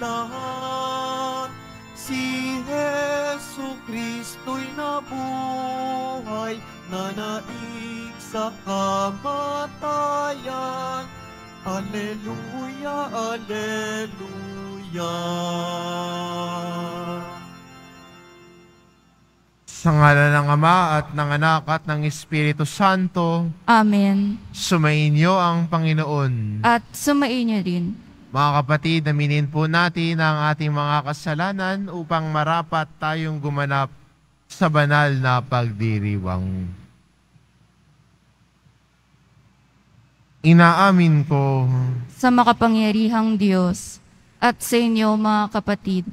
lahat. Si Jesu Kristo'y nabuhay, nanaig sa kamatayan. Alleluia, alleluia. Sa ngalan ng Ama at ng Anak at ng Espiritu Santo. Amen. Sumainyo ang Panginoon. At sumainyo din. Mga kapatid, aminin po natin ang ating mga kasalanan upang marapat tayong gumanap sa banal na pagdiriwang. Inaamin ko Sa makapangyarihang Diyos at sa inyo mga kapatid,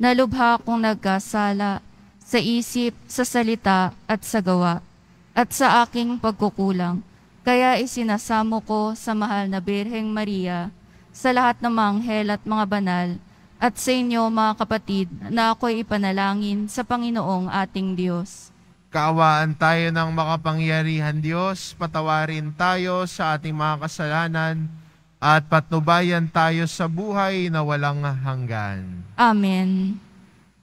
na lubha akong nagkasala sa isip, sa salita at sa gawa, at sa aking pagkukulang. Kaya isinasamo ko sa mahal na Birheng Maria, sa lahat ng mga anghel at mga banal, at sa inyo mga kapatid, na ako'y ipanalangin sa Panginoong ating Diyos. kaawaan tayo ng makapangyarihan Diyos, patawarin tayo sa ating mga kasalanan, at patnubayan tayo sa buhay na walang hanggan. Amen.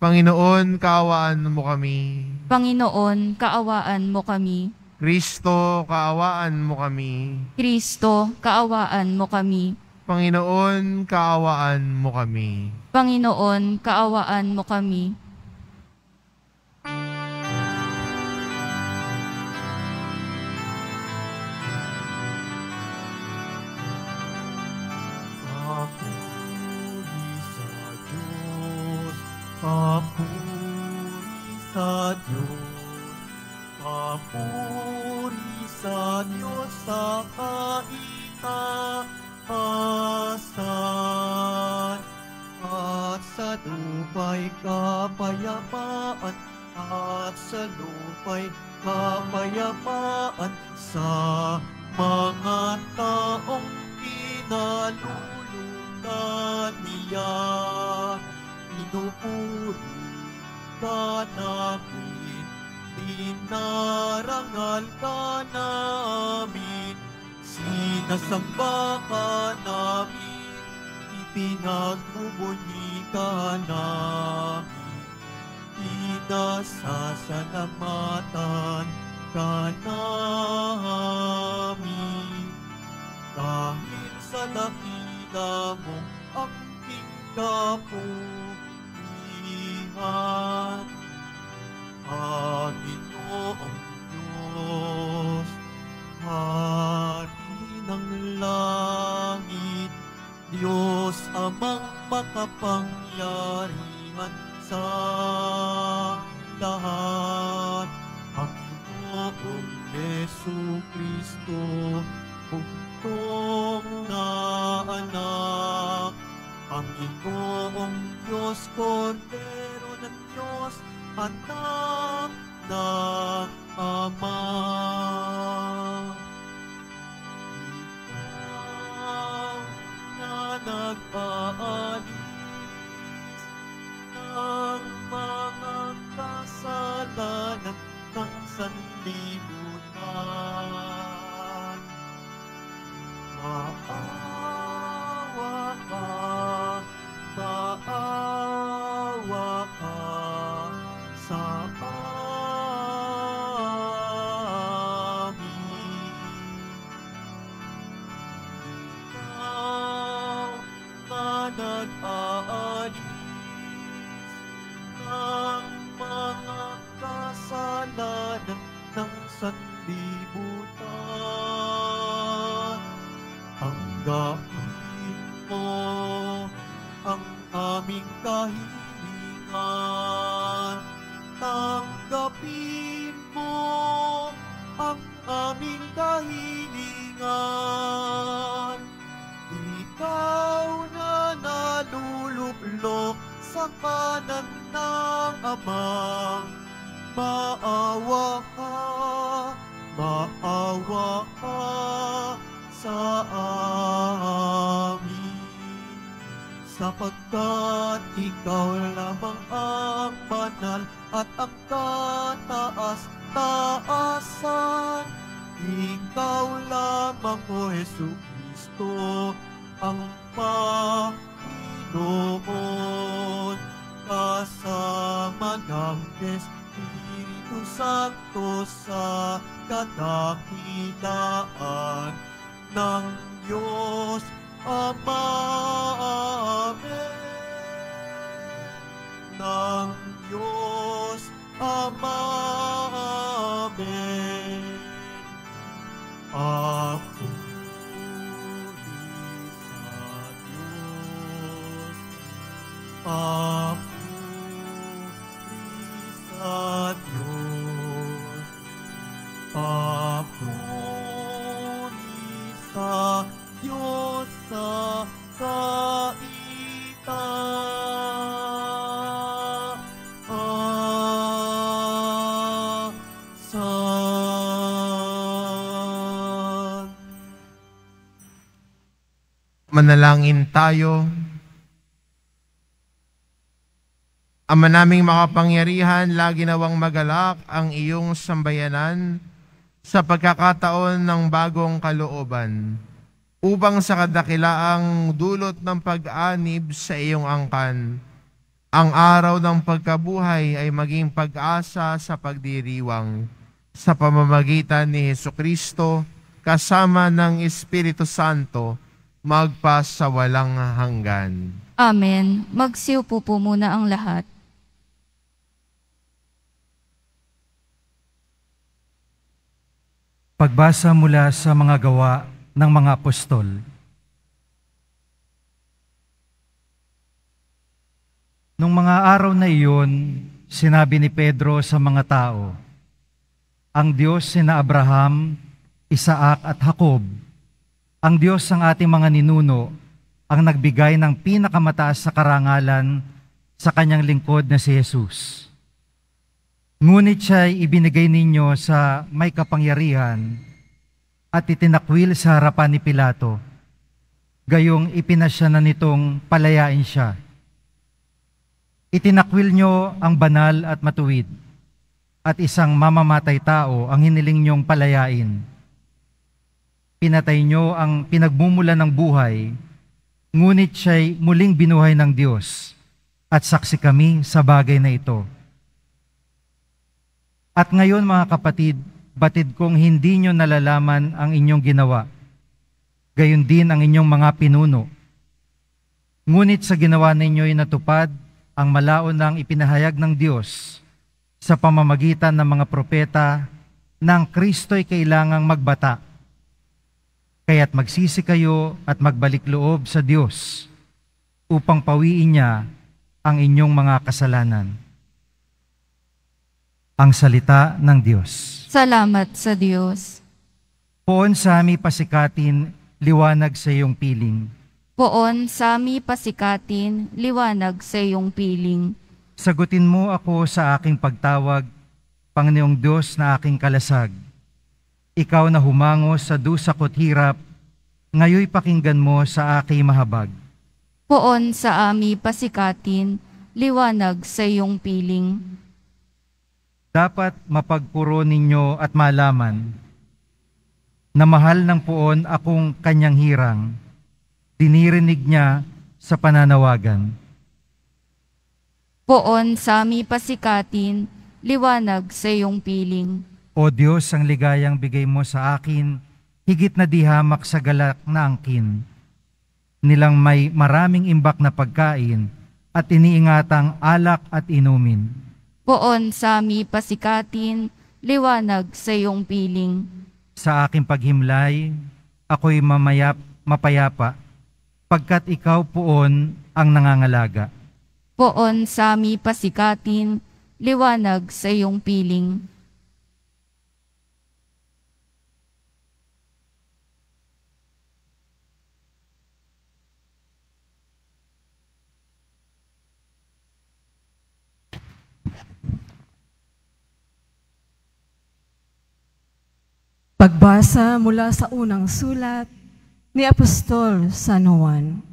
Panginoon, kaawaan mo kami. Panginoon, kaawaan mo kami. Kristo, kaawaan mo kami. Kristo, kaawaan mo kami. Panginoon, kaawaan mo kami. Panginoon, kaawaan mo kami. Papuri sa Diyos, papuri sa Diyos sa kaitaasan, at sa lupa'y kapayapaan, at sa lupa'y kapayapaan sa mga taong pinalulungan niya. Pinupuri ka namin, dinarangal ka namin, sinasamba ka namin, ipinagbubunyi ka namin, pinasasalamatan ka namin. Dahil sa dakila mong aking kapulihan, Panginoong Diyos, Hari ng langit, Diyos amang makapangyarihan sa lahat, Panginoong Yesu Kristo, bugtong na anak, Panginoong Diyos, Kordero ng Diyos, anak ng Ama. Ikaw na nag-aalis ng mga kasalanan ng sanlibutan. Maawa ka, maawa ka sa amin. Ikaw na nag-aalis ng mga kasalanan ng sanlibutan. Tanggapin mo ang aming kahilingan. Tanggapin mo ang aming kahilingan. Ikaw na nalulublok sa kanan ng Ama, maawa ka, maawa ka sa amin, sapagkat ikaw lamang ang banal at ang kataas-taasan. Ikaw lamang, O Jesu Kristo, ang Panginoon. ng Espiritu Santo sa kadakilaan ng Diyos Ama. Amen. Ng Diyos Ama. Amen. Papuri sa Diyos. Papuri sa Diyos sa kaitaasan. Manalangin tayo. Ama naming makapangyarihan, lagi nawang magalak ang iyong sambayanan sa pagkakataon ng bagong kalooban, upang sa kadakilaang dulot ng pag-anib sa iyong angkan, ang araw ng pagkabuhay ay maging pag-asa sa pagdiriwang, sa pamamagitan ni Hesukristo, kasama ng Espiritu Santo, magpa sa walang hanggan. Amen. Magsiupo po muna ang lahat. Pagbasa mula sa mga gawa ng mga apostol. Nung mga araw na iyon, sinabi ni Pedro sa mga tao, ang Diyos sina Abraham, Isaac at Jacob, ang Diyos ng ating mga ninuno, ang nagbigay ng pinakamataas sa karangalan sa kanyang lingkod na si Jesus. Ngunit siya'y ibinigay ninyo sa may kapangyarihan at itinakwil sa harapan ni Pilato, gayong ipinasya na nitong palayain siya. Itinakwil nyo ang banal at matuwid, at isang mamamatay tao ang hiniling nyong palayain. Pinatay nyo ang pinagmumula ng buhay, ngunit siya'y muling binuhay ng Diyos, at saksi kami sa bagay na ito. At ngayon mga kapatid, batid kong hindi nyo nalalaman ang inyong ginawa, gayon din ang inyong mga pinuno. Ngunit sa ginawa ninyo'y natupad ang malaonang ipinahayag ng Diyos sa pamamagitan ng mga propeta na ang Kristo'y kailangang magbata. Kaya't magsisi kayo at magbalik loob sa Diyos upang pawiin niya ang inyong mga kasalanan. Ang salita ng Diyos. Salamat sa Diyos. Poon sa aming pasikatin, liwanag sa iyong piling. Poon sa aming pasikatin, liwanag sa iyong piling. Sagutin mo ako sa aking pagtawag, Panginoong Diyos na aking kalasag. Ikaw na humango sa dusa ko't hirap, ngayoy pakinggan mo sa aking mahabag. Poon sa aming pasikatin, liwanag sa iyong piling. Dapat mapagpuro ninyo at malaman na mahal ng poon akong kanyang hirang, dinirinig niya sa pananawagan. Poon sa aming pasikatin, liwanag sa iyong piling. O Diyos, ang ligayang bigay mo sa akin, higit na di hamak sa galak na angkin. Nilang may maraming imbak na pagkain at iniingatang alak at inumin. Poon sa aming pasikatin, liwanag sa iyong piling. Sa aking paghimlay, ako'y mapayapa, pagkat ikaw poon ang nangangalaga. Poon sa aming pasikatin, liwanag sa iyong piling. Pagbasa mula sa unang sulat ni Apostol San Juan.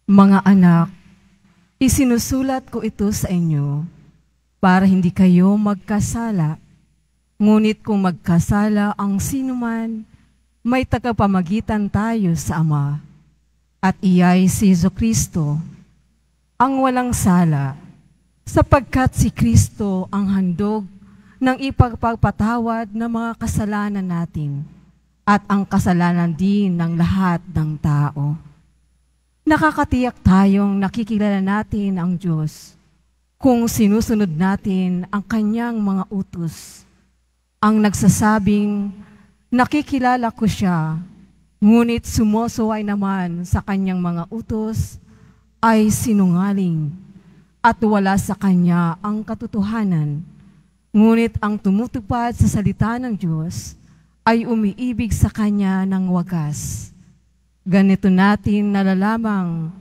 Mga anak, isinusulat ko ito sa inyo para hindi kayo magkasala. Ngunit kung magkasala ang sinuman, may tagapamagitan tayo sa Ama, at iyay si Jesucristo, ang walang sala. sapagkat si Kristo ang handog ng ipagpagpatawad ng mga kasalanan natin at ang kasalanan din ng lahat ng tao. Nakakatiyak tayong nakikilala natin ang Diyos kung sinusunod natin ang kanyang mga utos. Ang nagsasabing, nakikilala ko siya, ngunit sumusuway naman sa kanyang mga utos ay sinungaling at wala sa kanya ang katotohanan. Ngunit ang tumutupad sa salita ng Diyos ay umiibig sa kanya ng wagas. Ganito natin nalalamang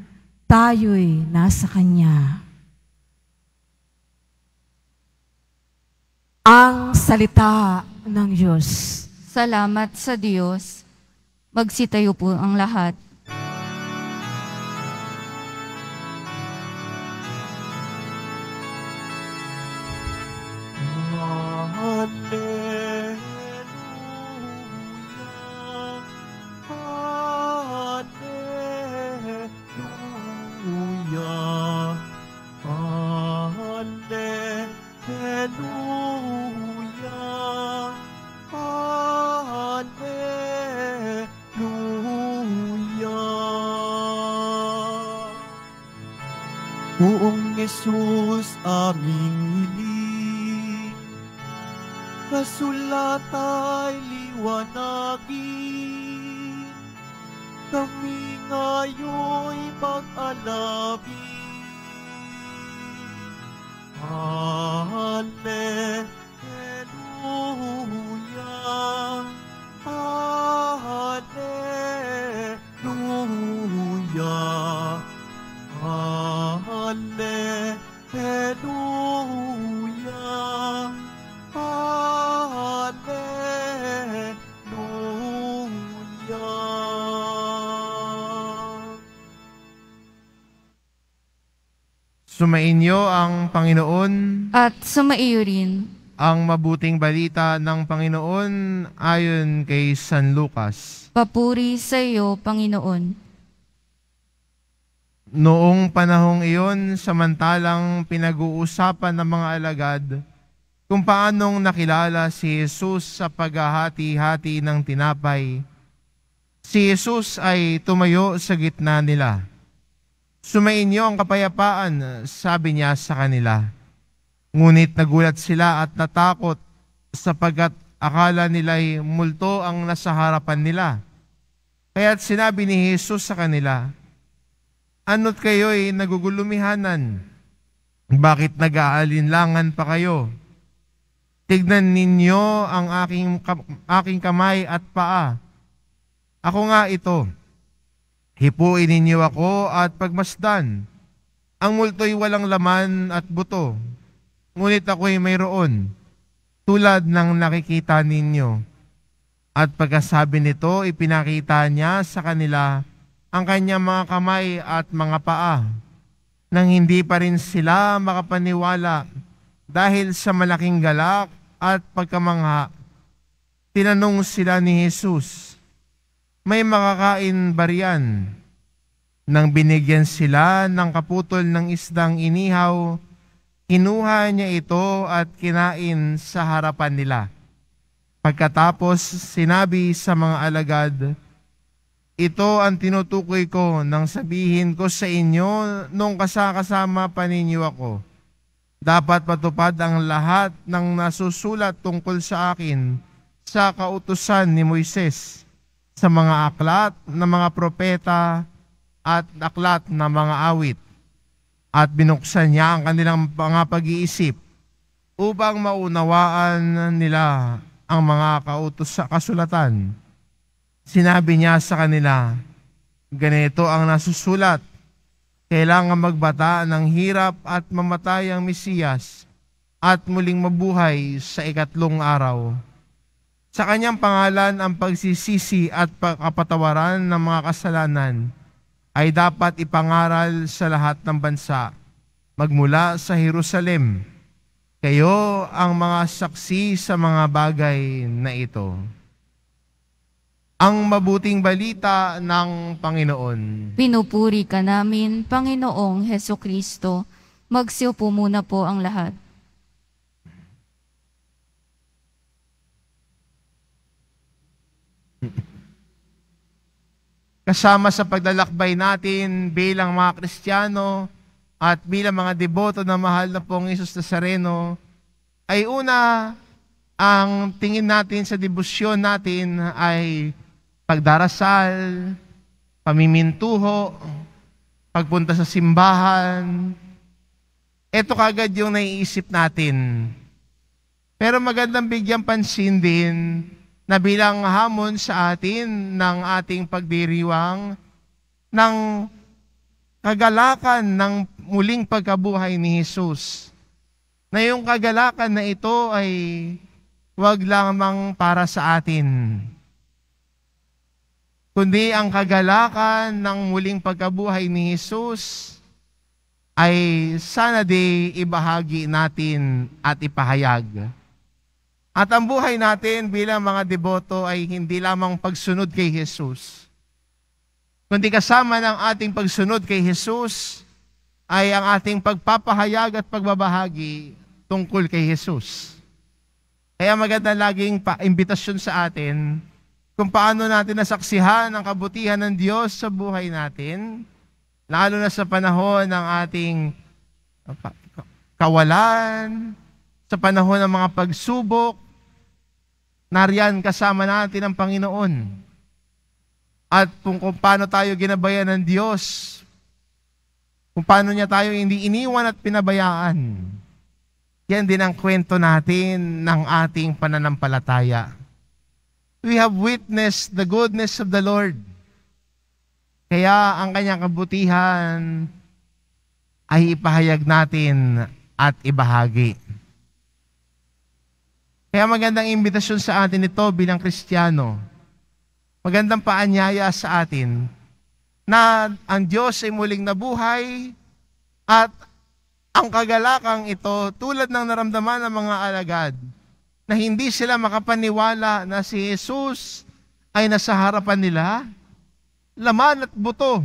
tayo'y nasa kanya. Ang salita ng Diyos. Salamat sa Diyos. Magsitayo po ang lahat. Buong Jesus aming hiling, kasulat ay liwanagin, kami ngayon'y mag-alapin. Hallelujah, hallelujah, hallelujah, hallelujah. Sumainyo ang Panginoon. At sumaiyo rin. Ang mabuting balita ng Panginoon ayon kay San Lucas. Papuri sa iyo, Panginoon. Noong panahong iyon, samantalang pinag-uusapan ng mga alagad kung paanong nakilala si Jesus sa paghahati-hati ng tinapay, si Jesus ay tumayo sa gitna nila. Sumainyo ang kapayapaan, sabi niya sa kanila. Ngunit nagulat sila at natakot sapagkat akala nila'y multo ang nasa harapan nila. Kaya't sinabi ni Jesus sa kanila, ano't kayo'y nagugulumihanan? Bakit nag-aalinlangan pa kayo? Tignan ninyo ang aking kamay at paa. Ako nga ito. Hipuin ninyo ako at pagmasdan. Ang multo'y walang laman at buto, ngunit ako'y mayroon, tulad ng nakikita ninyo. At pagkasabi nito, ipinakita niya sa kanila ang kanyang mga kamay at mga paa, nang hindi pa rin sila makapaniwala dahil sa malaking galak at pagkamangha. Tinanong sila ni Jesus, may makakain ba riyan? Nang binigyan sila ng kaputol ng isdang inihaw, kinuha niya ito at kinain sa harapan nila. Pagkatapos sinabi sa mga alagad, ito ang tinutukoy ko nang sabihin ko sa inyo nung kasama pa ninyo ako. Dapat patupad ang lahat ng nasusulat tungkol sa akin sa kautusan ni Moises, sa mga aklat ng mga propeta at aklat ng mga awit. At binuksan niya ang kanilang mga pag-iisip upang maunawaan nila ang mga kasulatan. Sinabi niya sa kanila, ganito ang nasusulat, kailangan magbata ng hirap at mamatay ang Mesiyas at muling mabuhay sa ikatlong araw. Sa kanyang pangalan ang pagsisisi at kapatawaran ng mga kasalanan ay dapat ipangaral sa lahat ng bansa, magmula sa Jerusalem. Kayo ang mga saksi sa mga bagay na ito. Ang mabuting balita ng Panginoon. Pinupuri ka namin, Panginoong Hesukristo. Magsiupo muna po ang lahat. Kasama sa paglalakbay natin bilang mga Kristiyano at bilang mga deboto na mahal na pong Hesus Nazareno, ay una, ang tingin natin sa debosyon natin ay pagdarasal, pamimintuho, pagpunta sa simbahan. Ito kagad yung naiisip natin. Pero magandang bigyan pansin din na bilang hamon sa atin ng ating pagdiriwang ng kagalakan ng muling pagkabuhay ni Jesus. Na yung kagalakan na ito ay wag lamang para sa atin, kundi ang kagalakan ng muling pagkabuhay ni Jesus ay sana di ibahagi natin at ipahayag. At ang buhay natin bilang mga deboto ay hindi lamang pagsunod kay Jesus, kundi kasama ng ating pagsunod kay Jesus ay ang ating pagpapahayag at pagbabahagi tungkol kay Jesus. Kaya maganda laging imbitasyon sa atin kung paano natin nasaksihan ang kabutihan ng Diyos sa buhay natin, lalo na sa panahon ng ating kawalan, sa panahon ng mga pagsubok. Nariyan kasama natin ang Panginoon. At kung paano tayo ginabayan ng Diyos, kung paano niya tayo hindi iniwan at pinabayaan. Yan din ang kwento natin ng ating pananampalataya. We have witnessed the goodness of the Lord. Kaya ang kanyang kabutihan ay ipahayag natin at ibahagi. Kaya magandang imbitasyon sa atin ito bilang Kristiyano. Magandang paanyaya sa atin na ang Diyos ay muling nabuhay at ang kagalakang ito, tulad ng naramdaman ng mga alagad, na hindi sila makapaniwala na si Jesus ay nasa harapan nila, laman at buto,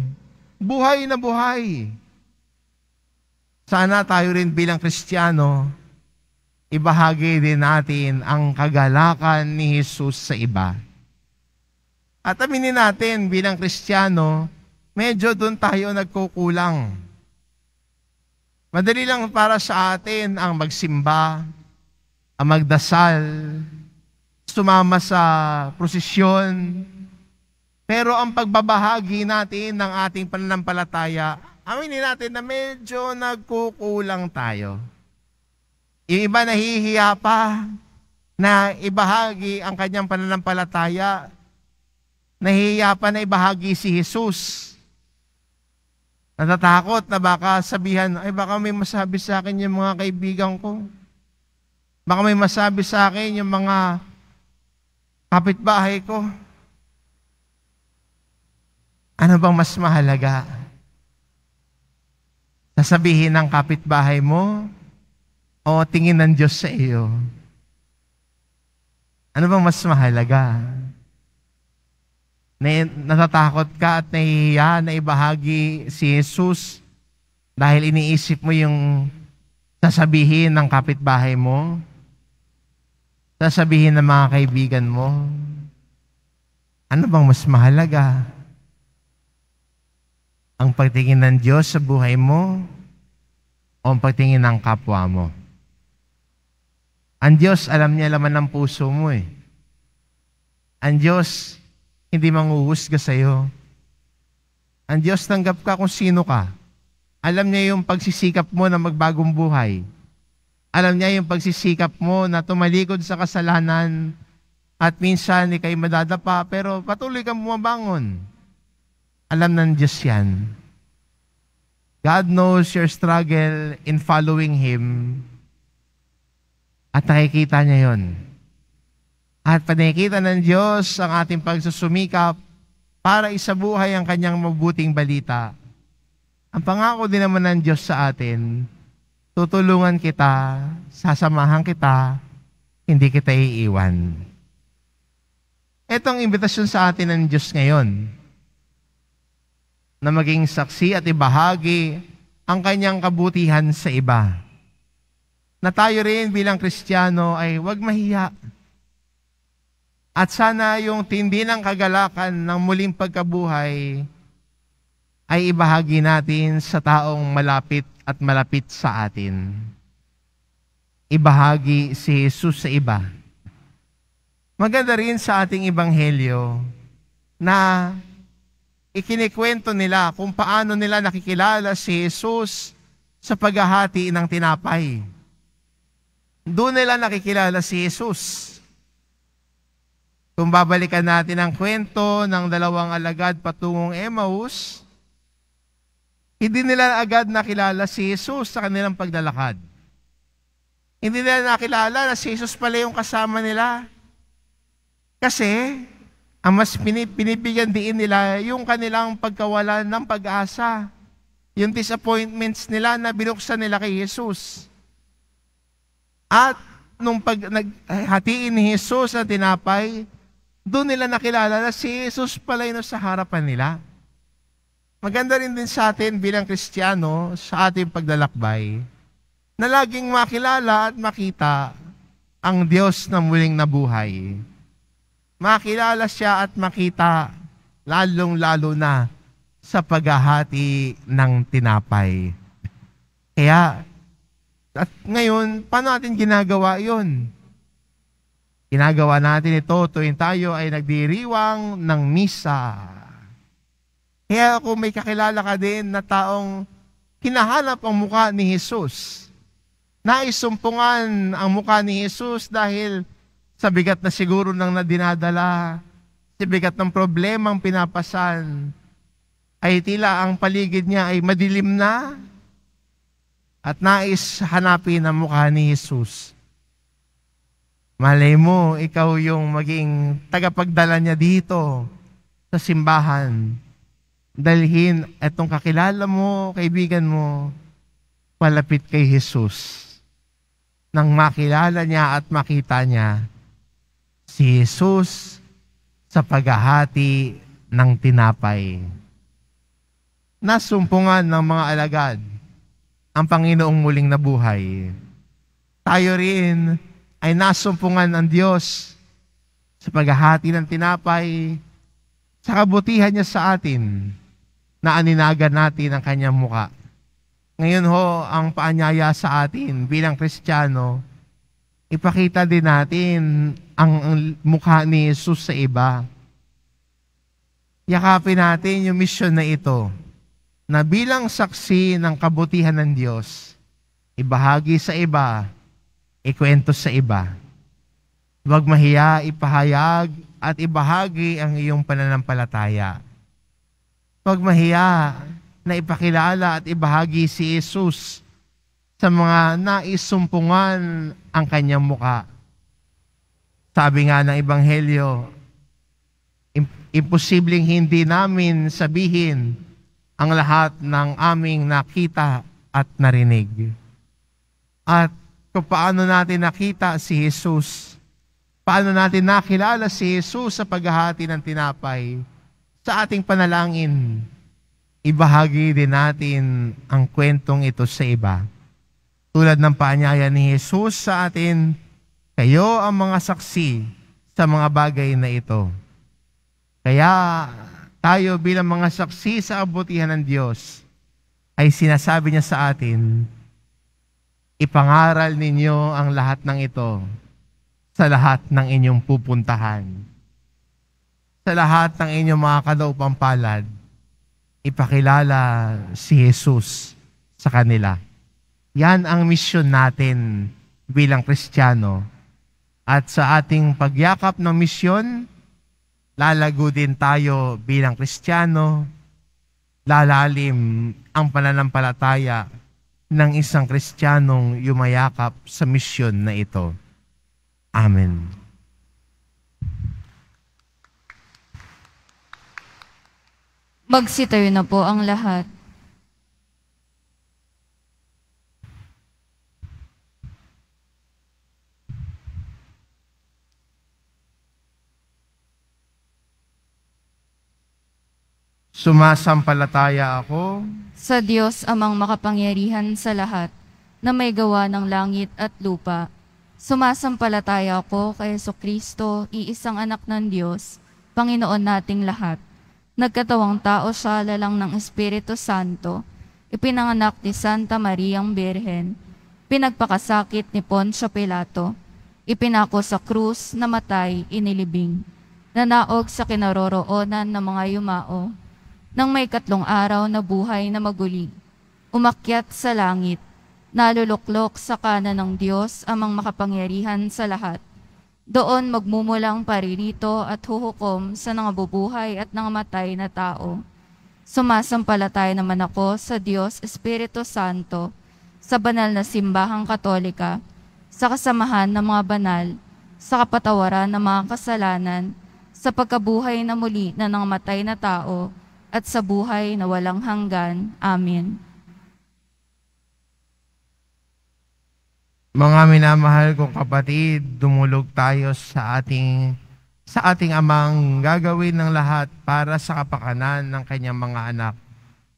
buhay na buhay. Sana tayo rin bilang Kristiyano, ibahagi din natin ang kagalakan ni Jesus sa iba. At aminin natin bilang Kristiyano, medyo doon tayo nagkukulang. Madali lang para sa atin ang magsimba, ang magdasal, sumama sa prosesyon. Pero ang pagbabahagi natin ng ating pananampalataya, aminin natin na medyo nagkukulang tayo. Yung iba nahihiya pa na ibahagi ang kanyang pananampalataya. Nahihiya pa na ibahagi si Jesus. Natatakot na baka sabihan, ay baka may masabi sa akin yung mga kaibigan ko. Baka may masabi sa akin yung mga kapitbahay ko. Ano bang mas mahalaga? Sasabihin ng kapitbahay mo o tingin ng Diyos sa iyo? Ano bang mas mahalaga? Natatakot ka at nahihiya na ibahagi si Jesus dahil iniisip mo yung sasabihin ng kapitbahay mo, sasabihin ng mga kaibigan mo. Ano bang mas mahalaga? Ang pagtingin ng Diyos sa buhay mo o ang pagtingin ng kapwa mo? Ang Diyos, alam niya laman ng puso mo eh. Ang Diyos, hindi manghuhusga sa'yo. Ang Diyos, tanggap ka kung sino ka. Alam niya yung pagsisikap mo na magbagong buhay. Alam niya yung pagsisikap mo na tumalikod sa kasalanan at minsan ikay madadapa pero patuloy kang bumabangon. Alam ng Diyos yan. God knows your struggle in following Him at nakikita niya yon. At panikita ng Diyos ang ating pagsusumikap para isabuhay ang kanyang mabuting balita. Ang pangako din naman ng Diyos sa atin, tutulungan kita, sasamahan kita, hindi kita iiwan. Itong imbitasyon sa atin ng Diyos ngayon, na maging saksi at ibahagi ang kanyang kabutihan sa iba. Na tayo rin bilang Kristiyano ay huwag mahiya. At sana yung tindi ng kagalakan ng muling pagkabuhay ay ibahagi natin sa taong malapit at malapit sa atin. Ibahagi si Jesus sa iba. Maganda rin sa ating ebanghelyo na ikinikwento nila kung paano nila nakikilala si Jesus sa paghahati ng tinapay. Doon nila nakikilala si Jesus. Kung babalikan natin ang kwento ng dalawang alagad patungong Emmaus, hindi nila agad nakilala si Jesus sa kanilang paglalakad. Hindi nila nakilala na si Jesus pala yung kasama nila. Kasi, ang mas pinibigyan diin nila yung kanilang pagkawalan ng pag-asa. Yung disappointments nila na binuksan nila kay Jesus. At nung naghatiin ni Jesus ang tinapay, doon nila nakilala na si Jesus pala yun sa harapan nila. Maganda rin din sa atin bilang Kristiyano sa ating paglalakbay na laging makilala at makita ang Diyos na muling nabuhay. Makilala siya at makita lalong-lalo na sa paghahati ng tinapay. Kaya, at ngayon, paano natin ginagawa yon? Ginagawa natin ito tuwing tayo ay nagdiriwang ng misa. Kaya kung may kakilala ka din na taong hinahanap ang mukha ni Jesus, naisumpungan ang mukha ni Jesus dahil sa bigat na siguro ng nadinadala, sa bigat ng problemang pinapasan, ay tila ang paligid niya ay madilim na at nais hanapin ang mukha ni Jesus. Malay mo, ikaw yung maging tagapagdala niya dito sa simbahan. Dalhin itong kakilala mo, kaibigan mo, palapit kay Jesus. Nang makilala niya at makita niya si Jesus sa paghahati ng tinapay. Nasumpungan ng mga alagad ang Panginoong muling nabuhay. Tayo rin ay nasumpungan ng Diyos sa paghahati ng tinapay, sa kabutihan niya sa atin, na aninagan natin ang kanyang muka. Ngayon ho, ang paanyaya sa atin bilang Kristiyano, ipakita din natin ang mukha ni Jesus sa iba. Yakapin natin yung misyon na ito, na bilang saksi ng kabutihan ng Diyos, ibahagi sa iba, ikwento sa iba. Huwag mahiya, ipahayag at ibahagi ang iyong pananampalataya. Huwag mahiya na ipakilala at ibahagi si Jesus sa mga naisumpungan ang kanyang muka. Sabi nga ng Ebanghelyo, imposibleng hindi namin sabihin ang lahat ng aming nakita at narinig. At kung paano natin nakita si Jesus, paano natin nakilala si Jesus sa paghahati ng tinapay, sa ating panalangin, ibahagi din natin ang kwentong ito sa iba. Tulad ng paanyaya ni Jesus sa atin, kayo ang mga saksi sa mga bagay na ito. Kaya tayo bilang mga saksi sa kabutihan ng Diyos, ay sinasabi niya sa atin, ipangaral ninyo ang lahat ng ito sa lahat ng inyong pupuntahan. Sa lahat ng inyong mga kadaupang palad, ipakilala si Jesus sa kanila. Yan ang misyon natin bilang Kristiyano. At sa ating pagyakap ng misyon, lalago din tayo bilang Kristiyano, lalalim ang pananampalataya ng isang Kristiyanong yumayakap sa misyon na ito. Amen. Magsitayo na po ang lahat. Sumasampalataya ako sa Diyos amang makapangyarihan sa lahat, na may gawa ng langit at lupa. Sumasampalataya ako kay Jesucristo, iisang anak ng Diyos, Panginoon nating lahat. Nagkatawang tao siya lalang ng Espiritu Santo, ipinanganak ni Santa Mariang Birhen, pinagpakasakit ni Poncio Pilato, ipinako sa krus, namatay, inilibing, nanaog sa kinaroroonan ng mga yumao, nang may 3 araw na buhay na maguli, umakyat sa langit, naluluklok sa kanan ng Diyos amang makapangyarihan sa lahat. Doon magmumulang paririto at huhukom sa nangabubuhay at nangamatay na tao. Sumasampalataya naman ako sa Diyos Espiritu Santo, sa banal na simbahang katolika, sa kasamahan ng mga banal, sa kapatawaran ng mga kasalanan, sa pagkabuhay na muli na nangamatay na tao, at sa buhay na walang hanggan. Amen. Mga minamahal kong kapatid, dumulog tayo sa ating amang gagawin ng lahat para sa kapakanan ng kanyang mga anak.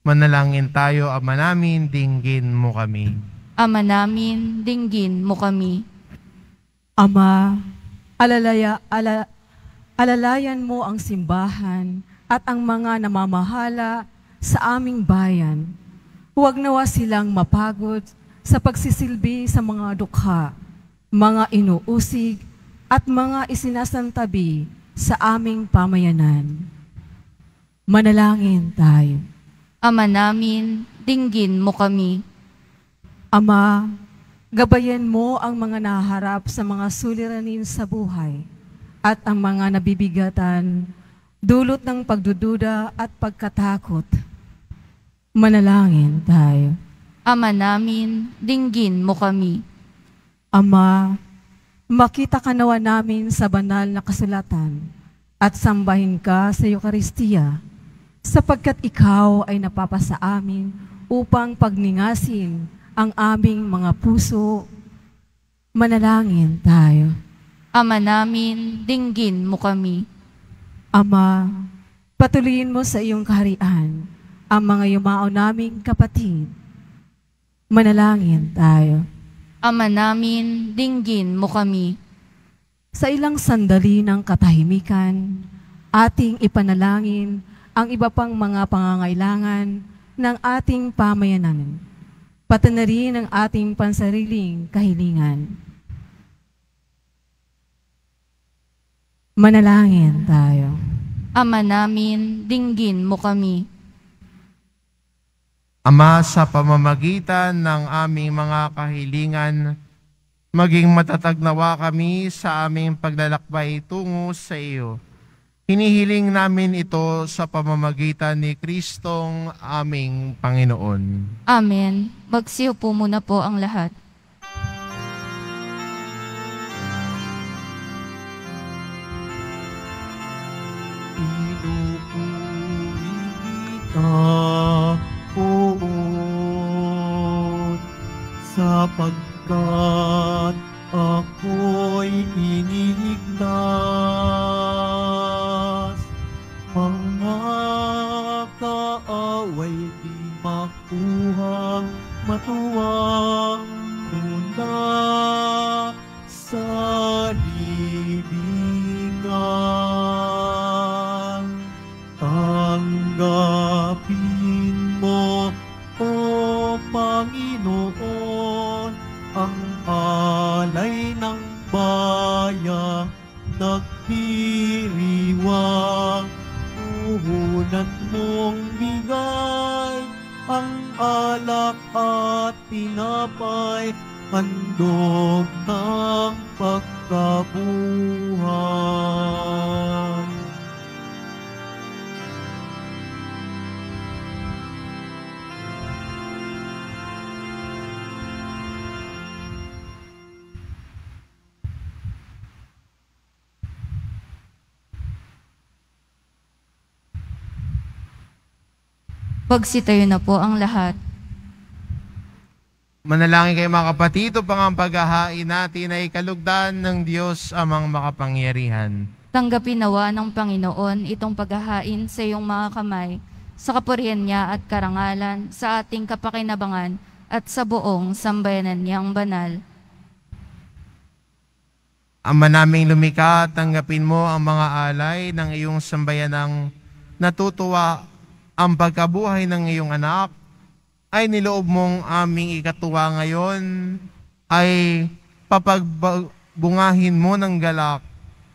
Manalangin tayo, Ama namin, dinggin mo kami. Ama namin, dinggin mo kami. Ama, alalayan mo ang simbahan at ang mga namamahala sa aming bayan. Huwag nawa silang mapagod sa pagsisilbi sa mga dukha, mga inuusig at mga isinasantabi sa aming pamayanan. Manalangin tayo. Ama namin, dinggin mo kami. Ama, gabayan mo ang mga naharap sa mga suliranin sa buhay at ang mga nabibigatan, dulot ng pagdududa at pagkatakot. Manalangin tayo. Ama namin, dinggin mo kami. Ama, makita ka nawa namin sa banal na kasulatan at sambahin ka sa Eucharistia, sapagkat ikaw ay napapasa amin upang pagningasin ang aming mga puso. Manalangin tayo. Ama namin, dinggin mo kami. Ama, patuloyin mo sa iyong kaharian ang mga yumao naming kapatid. Manalangin tayo. Ama namin, dinggin mo kami. Sa ilang sandali ng katahimikan, ating ipanalangin ang iba pang mga pangangailangan ng ating pamayanan, pati na rin ang ating pansariling kahilingan. Manalangin tayo. Ama namin, dinggin mo kami. Ama, sa pamamagitan ng aming mga kahilingan, maging matatag nawa kami sa aming paglalakbay tungo sa iyo. Hinihiling namin ito sa pamamagitan ni Kristong aming Panginoon. Amen. Magsiupo muna po ang lahat. Pinupuri kita, Poon, sapagkat ako'y iniligtas. Mga kaaway di makuhang matuwa mula sa libingan. Tanggapin mo, O Panginoon, ang alay ng bayan nagdiriwang. Puhunan mong bigay ang alak at tinapay, handog ng pagkabuhay. Pagsitayo na po ang lahat. Manalangin kayo mga kapatid, upang ang paghahain natin ay kalugdan ng Diyos amang makapangyarihan. Tanggapin nawa ng Panginoon itong paghahain sa iyong mga kamay, sa kapurihan niya at karangalan, sa ating kapakinabangan at sa buong sambayanan niyang banal. Ama naming lumikha, tanggapin mo ang mga alay ng iyong sambayanang natutuwa ang pagkabuhay ng iyong anak, ay niloob mong aming ikatuwa ngayon, ay papagbungahin mo ng galak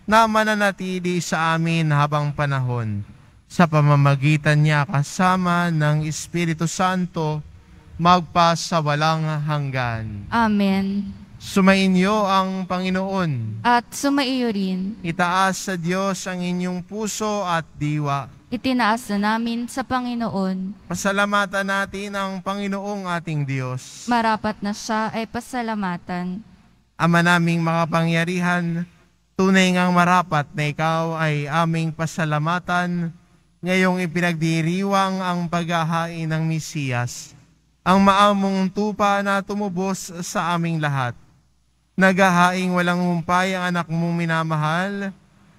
na mananatili sa amin habang panahon. Sa pamamagitan niya kasama ng Espiritu Santo, magpasawalang hanggan. Amen. Sumainyo ang Panginoon. At sumaiyo rin, Itaas sa Diyos ang inyong puso at diwa. itinaas na namin sa Panginoon. Pasalamatan natin ang Panginoong ating Diyos. Marapat na siya ay pasalamatan. Ama naming makapangyarihan, tunay ngang marapat na ikaw ay aming pasalamatan ngayong ipinagdiriwang ang paghahain ng Mesiyas, ang maamong tupa na tumubos sa aming lahat. Naghahaing walang humpay ang anak mong minamahal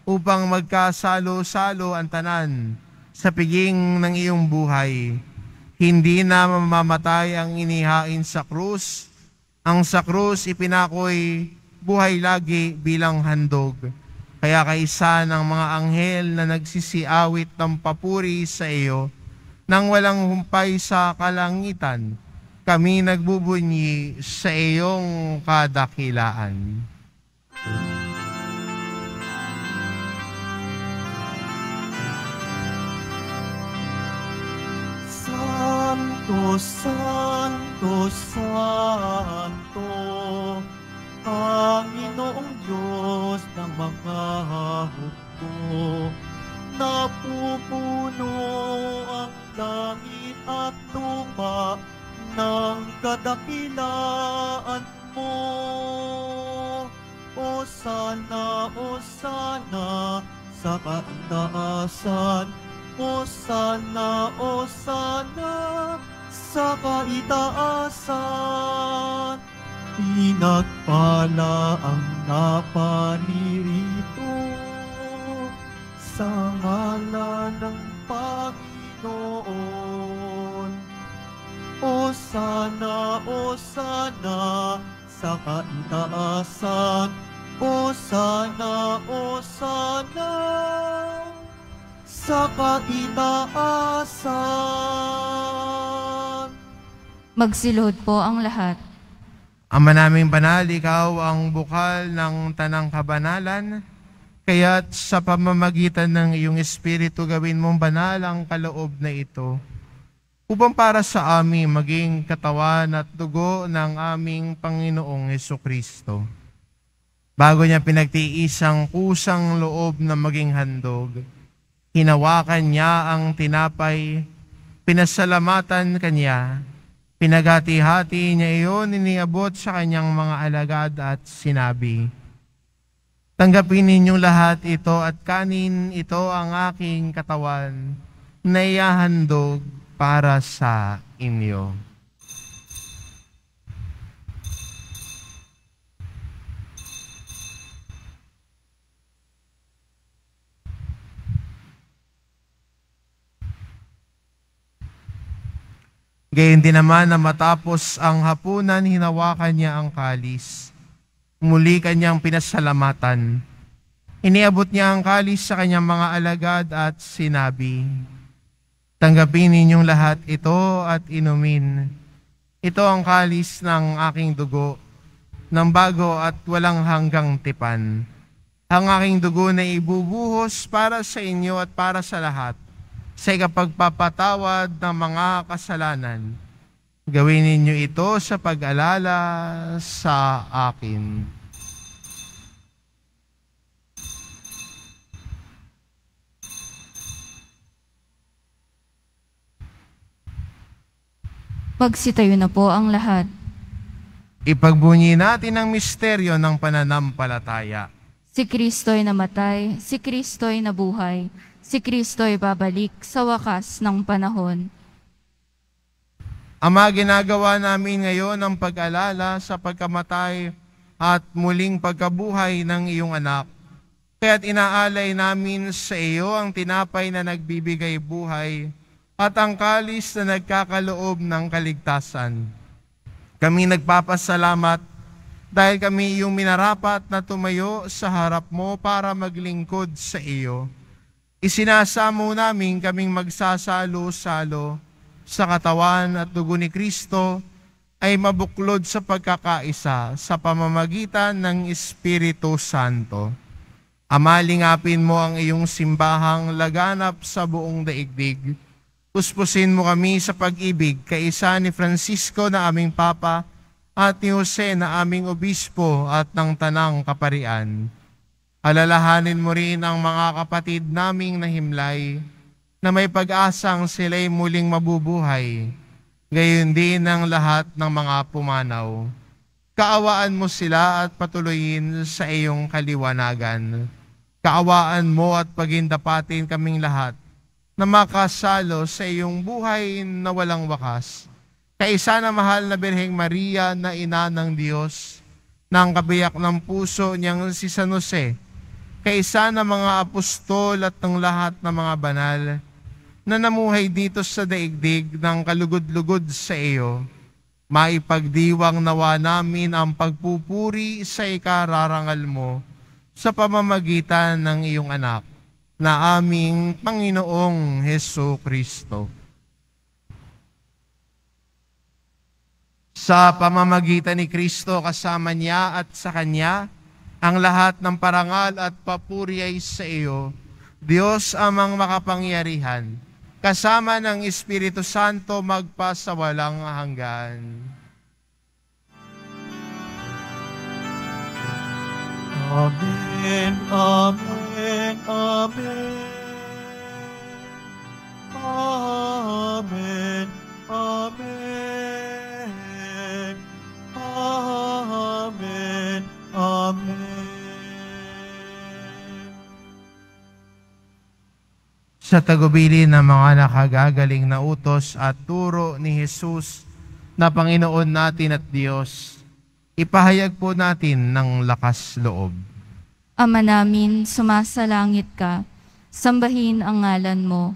upang magkasalo-salo ang tanan sa piging ng iyong buhay. Hindi na mamamatay ang inihain sa krus. Ang sa krus ipinakoy buhay lagi bilang handog. Kaya kaisa ng mga anghel na nagsisiawit ng papuri sa iyo, nang walang humpay sa kalangitan, kami nagbubunyi sa iyong kadakilaan. Santo, Santo, Santo, Panginoong Diyos ng mga hukbo, napupuno ang langit at lupa ng kadakilaan mo. O sana sa kaitaasan, o sana sa kaitaasan. Pinagpala ang naparirito sa ngalan ng Panginoon. O sana sa kaitaasan, o sana sa kaitaasan. Magsilod po ang lahat. Ama naming banal, ikaw ang bukal ng tanang kabanalan, kaya't sa pamamagitan ng iyong Espiritu gawin mong banal ang kaloob na ito, upang para sa amin maging katawan at dugo ng aming Panginoong Hesukristo. Bago niya pinagtiis ang kusang loob na maging handog, hinawakan niya ang tinapay, pinasalamatan kanya, pinaghati-hati niya iyon, iniabot sa kanyang mga alagad at sinabi, "Tanggapin ninyong lahat ito at kanin, ito ang aking katawan na ihahandog para sa inyo." Gayon din naman na matapos ang hapunan, hinawakan niya ang kalis. Muli kanyang pinasalamatan. Iniabot niya ang kalis sa kanyang mga alagad at sinabi, "Tanggapin ninyong lahat ito at inumin. Ito ang kalis ng aking dugo, ng bago at walang hanggang tipan. Ang aking dugo na ibubuhos para sa inyo at para sa lahat, sa ikapagpapatawad ng mga kasalanan. Gawin ninyo ito sa pag-alala sa akin." Magsitayo na po ang lahat. Ipagbunyi natin ang misteryo ng pananampalataya. Si Kristo'y namatay, si Kristo'y nabuhay, si Kristo'y babalik sa wakas ng panahon. Ama, ginagawa namin ngayon ang pag-alala sa pagkamatay at muling pagkabuhay ng iyong anak. Kaya't inaalay namin sa iyo ang tinapay na nagbibigay buhay at ang kalis na nagkakaloob ng kaligtasan. Kami nagpapasalamat dahil kami iyong minarapat na tumayo sa harap mo para maglingkod sa iyo. Isinasamo namin kaming magsasalo-salo sa katawan at dugo ni Kristo ay mabuklod sa pagkakaisa sa pamamagitan ng Espiritu Santo. Amalingapin mo ang iyong simbahang laganap sa buong daigdig. Puspusin mo kami sa pag-ibig kaisa ni Francisco na aming Papa at ni Jose na aming Obispo at ng Tanang Kaparian. Alalahanin mo rin ang mga kapatid naming nahimlay na may pag-asang sila'y muling mabubuhay, gayon din ang lahat ng mga pumanaw. Kaawaan mo sila at patuloyin sa iyong kaliwanagan. Kaawaan mo at pagindapatin kaming lahat na makasalo sa iyong buhay na walang wakas. Kaisa na mahal na Birheng Maria na ina ng Diyos, ng kabiyak ng puso niyang si San Jose, kaisa na mga apostol at ng lahat ng mga banal na namuhay dito sa daigdig ng kalugod-lugod sa iyo, maipagdiwang nawa namin ang pagpupuri sa ikararangal mo sa pamamagitan ng iyong anak, na aming Panginoong Heso Kristo. Sa pamamagitan ni Kristo kasama niya at sa Kanya, ang lahat ng parangal at papuri ay sa iyo, Diyos amang makapangyarihan, kasama ng Espiritu Santo magpasawalang hanggan. Amen, amen, amen. Amen, amen. Amen, amen. Sa tagubilin ng mga nakagagaling na utos at turo ni Jesus na Panginoon natin at Diyos, ipahayag po natin ng lakas loob. Ama namin, sumasalangit ka, sambahin ang ngalan mo,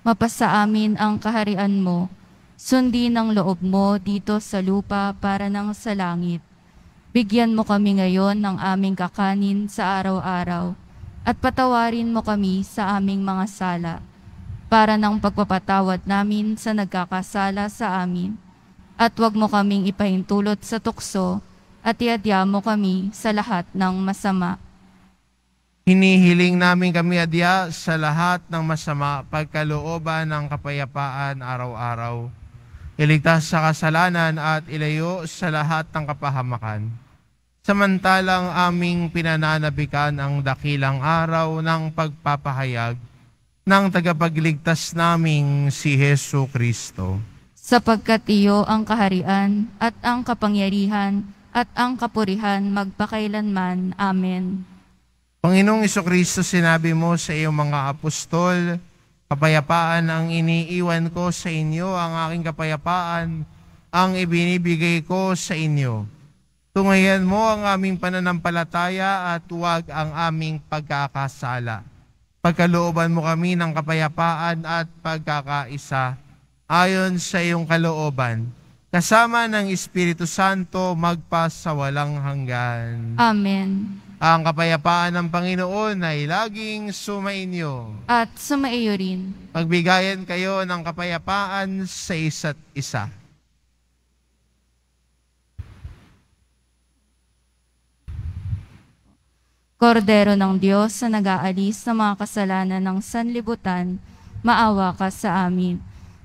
mapasa amin ang kaharian mo, sundin ang loob mo dito sa lupa para nang sa langit. Bigyan mo kami ngayon ng aming kakanin sa araw-araw, at patawarin mo kami sa aming mga sala, para ng pagpapatawad namin sa nagkakasala sa amin. At huwag mo kaming ipahintulot sa tukso, at iadya mo kami sa lahat ng masama. Hinihiling namin kami adya sa lahat ng masama, pagkalooban ng kapayapaan araw-araw. Iligtas sa kasalanan at ilayo sa lahat ng kapahamakan. Samantalang aming pinananabikan ang dakilang araw ng pagpapahayag ng tagapagligtas naming si Hesu Kristo. Sapagkat iyo ang kaharian at ang kapangyarihan at ang kapurihan magpakailanman. Amen. Panginoong Jesucristo, sinabi mo sa iyong mga apostol, kapayapaan ang iniiwan ko sa inyo, ang aking kapayapaan ang ibinibigay ko sa inyo. Tunghayan mo ang aming pananampalataya at huwag ang aming pagkakasala. Pagkalooban mo kami ng kapayapaan at pagkakaisa ayon sa iyong kalooban, kasama ng Espiritu Santo magpasawalang hanggan. Amen. Ang kapayapaan ng Panginoon ay laging sumainyo. At sumaiyo rin. Magbigayan kayo ng kapayapaan sa isa't isa. Kordero ng Diyos na nag-aalis ng mga kasalanan ng sanlibutan, maawa ka sa amin.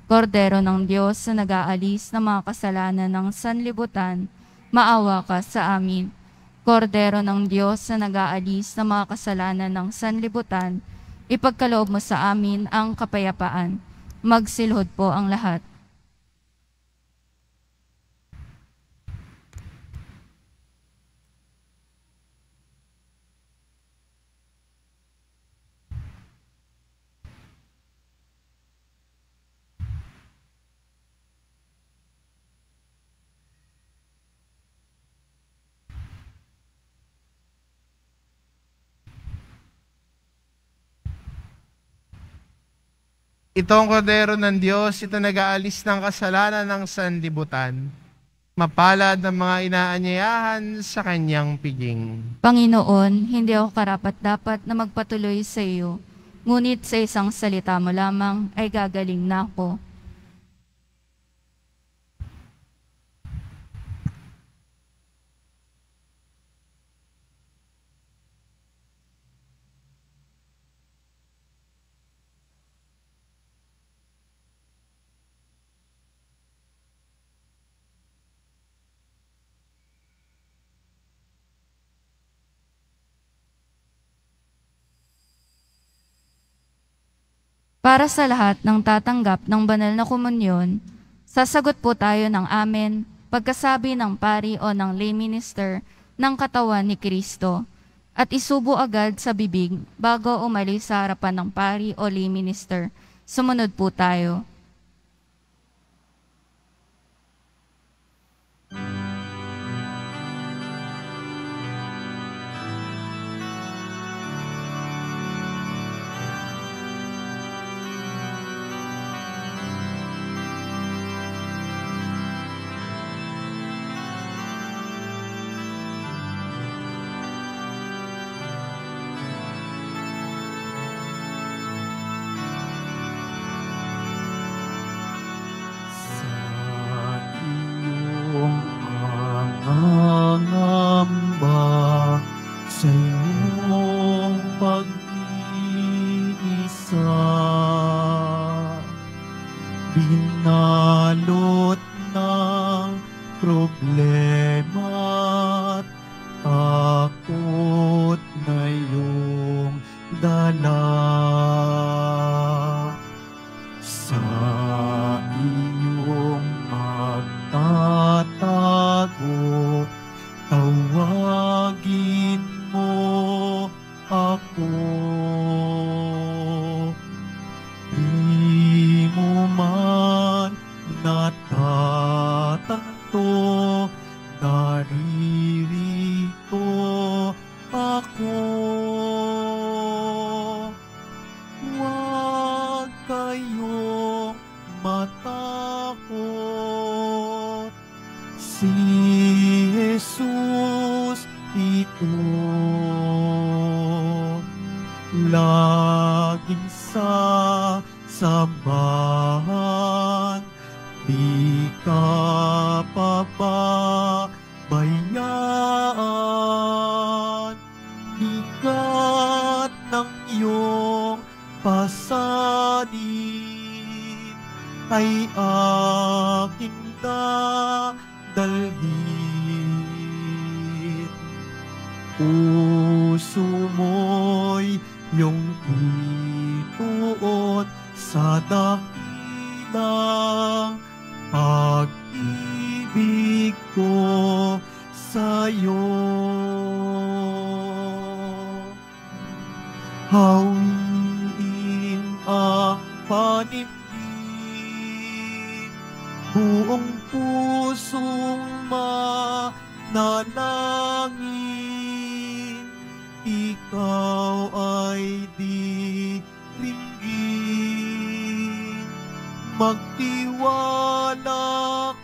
Kordero ng Diyos na nag-aalis ng mga kasalanan ng sanlibutan, maawa ka sa amin. Kordero ng Diyos na nag-aalis ng mga kasalanan ng sanlibutan, ipagkaloob mo sa amin ang kapayapaan. Magsilhod po ang lahat. Ito ang kordero ng Diyos, ito nag-aalis ng kasalanan ng sanlibutan. Mapalad ang mga inaanyayahan sa kanyang piging. Panginoon, hindi ako karapat-dapat na magpatuloy sa iyo, ngunit sa isang salita mo lamang ay gagaling na ako. Para sa lahat ng tatanggap ng banal na komunyon, sasagot po tayo ng amen pagkasabi ng pari o ng lay minister ng katawan ni Kristo at isubo agad sa bibig bago umalis sa harapan ng pari o lay minister. Sumunod po tayo. Sa iyong pag-iisa, binalot ng problema at takot na iyong dala. Sa iyong magtatago, tawagin mo ako. Di mo man natatanto, naririto ako. Huwag kayong matakot, si Jesus ito. Laging sasamahan, di ka pababayaan. Bigat ng iyong pasanin ay aking dadalhin. Puso mo'y iyong ituon sa dakilang pag-ibig ko sa'yo. Hawiin ang panibig, buong pusong manalangin. Ikaw ay diringgin, magtiwala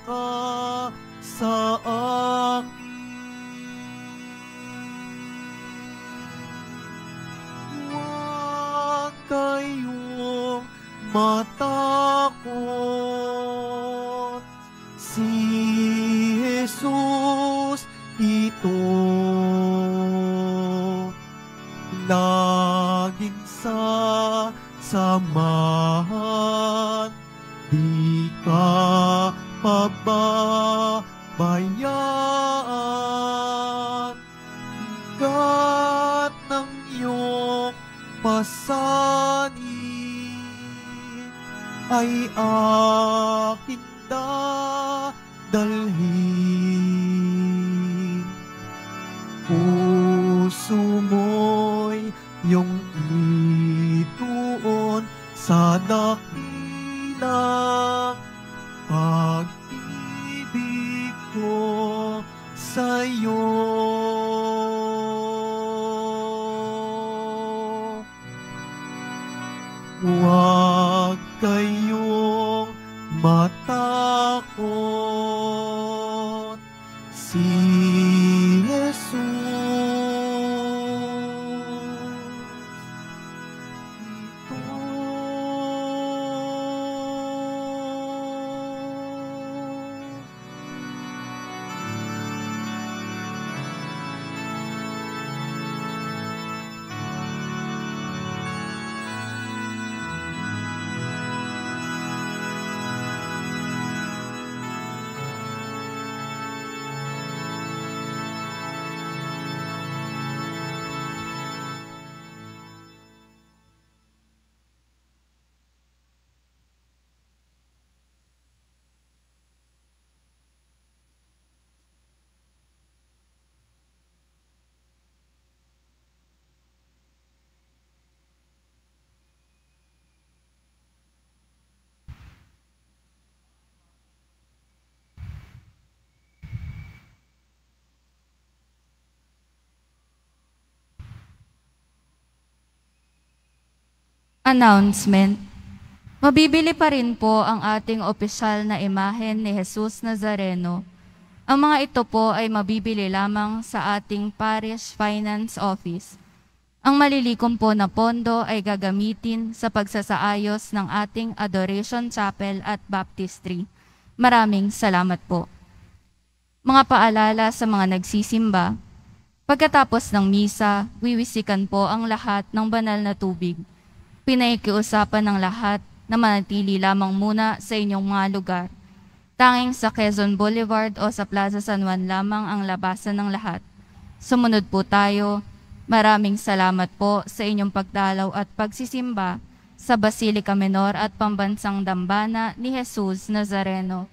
ka sa akin. Huwag kayong matakot, si Jesus ito. Laging sasamahan, di ka pababayaan. Bigat ng iyong pasanin ay aking dadalhin. Puso mo'y iyong ituon sa dakilang pag-ibig ko sa'yo. Huwag si Jesus. Announcement. Mabibili pa rin po ang ating opisyal na imahen ni Jesus Nazareno. Ang mga ito po ay mabibili lamang sa ating Parish Finance Office. Ang malilikom po na pondo ay gagamitin sa pagsasaayos ng ating Adoration Chapel at Baptistry. Maraming salamat po. Mga paalala sa mga nagsisimba. Pagkatapos ng misa, wiwisikan po ang lahat ng banal na tubig. Pinaikiusapan ng lahat na manatili lamang muna sa inyong mga lugar. Tanging sa Quezon Boulevard o sa Plaza San Juan lamang ang labasan ng lahat. Sumunod po tayo. Maraming salamat po sa inyong pagdalaw at pagsisimba sa Basilica Menor at Pambansang Dambana ni Jesus Nazareno.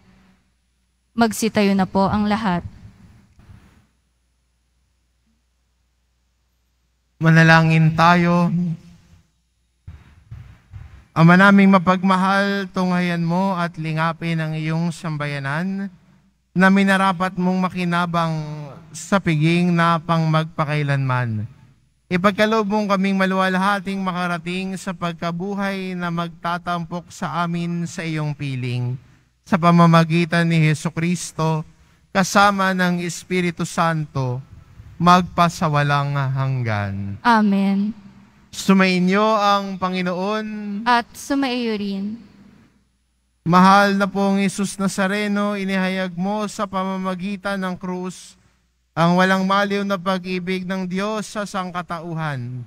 Magsitayo na po ang lahat. Manalangin tayo. Ama naming mapagmahal, tunghayan mo at lingapin ang iyong sambayanan na minarapat mong makinabang sa piging na pang magpakailanman. Ipagkaloob mong kaming maluwalhating makarating sa pagkabuhay na magtatampok sa amin sa iyong piling. Sa pamamagitan ni Hesukristo, kasama ng Espiritu Santo, magpasawalang hanggan. Amen. Sumainyo ang Panginoon. At sumaiyo rin. Mahal na pong Jesus Nazareno, inihayag mo sa pamamagitan ng krus ang walang maliw na pag-ibig ng Diyos sa sangkatauhan.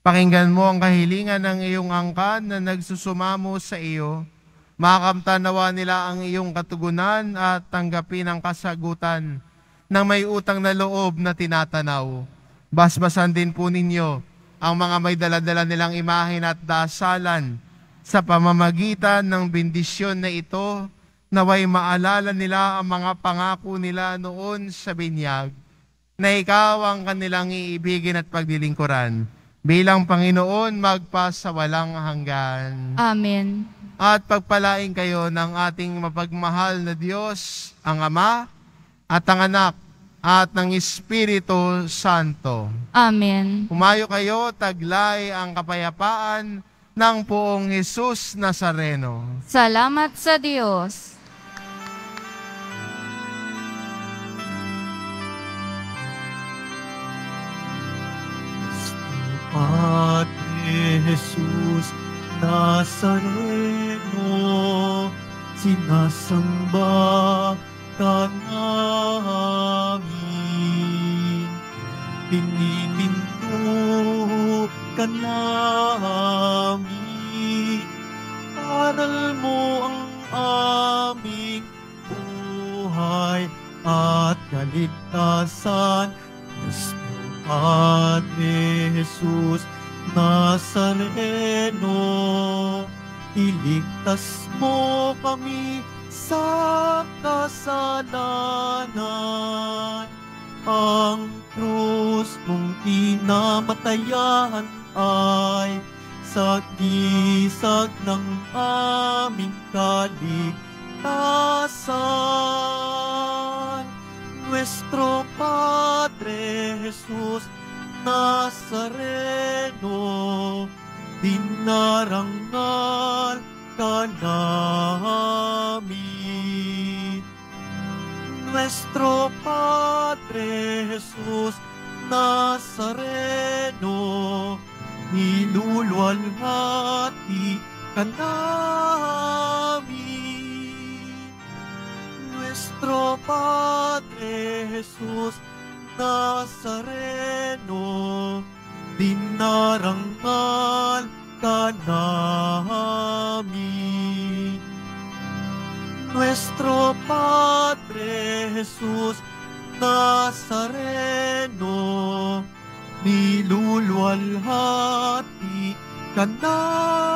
Pakinggan mo ang kahilingan ng iyong angkan na nagsusumamo sa iyo. Makamtanawa nila ang iyong katugunan at tanggapin ang kasagutan ng may utang na loob na tinatanaw. Basbasan din po ninyo ang mga may daladala nilang imahen at dasalan sa pamamagitan ng bendisyon na ito, naway maalala nila ang mga pangako nila noon sa binyag, na ikaw ang kanilang iibigin at pagdilingkuran. Bilang Panginoon, magpasawalang hanggan. Amen. At pagpalain kayo ng ating mapagmahal na Diyos, ang Ama at ang Anak at ng Espiritu Santo. Amen. Humayo kayo, taglay ang kapayapaan ng poong Jesus Nazareno. Salamat sa Diyos. Ate Jesus Nazareno, sinasamba ka namin, pinininto ka namin, aral mo ang aming buhay at kaligtasan. Kristo Ate Jesus Nazareno, iligtas mo kami sa kasalanan. Ang krus mong kinamatayan ay sagisag ng aming kaligtasan. Nuestro Padre Jesus Nazareno, dinarangal ka namin. Nuestro Padre Padre Jesus Nazareno, niluluwalhati ka namin. Nuestro Padre Jesus Nazareno, dinarangal ka namin. Nuestro Padre Jesus Nazareno, niluluwalhati ka namin.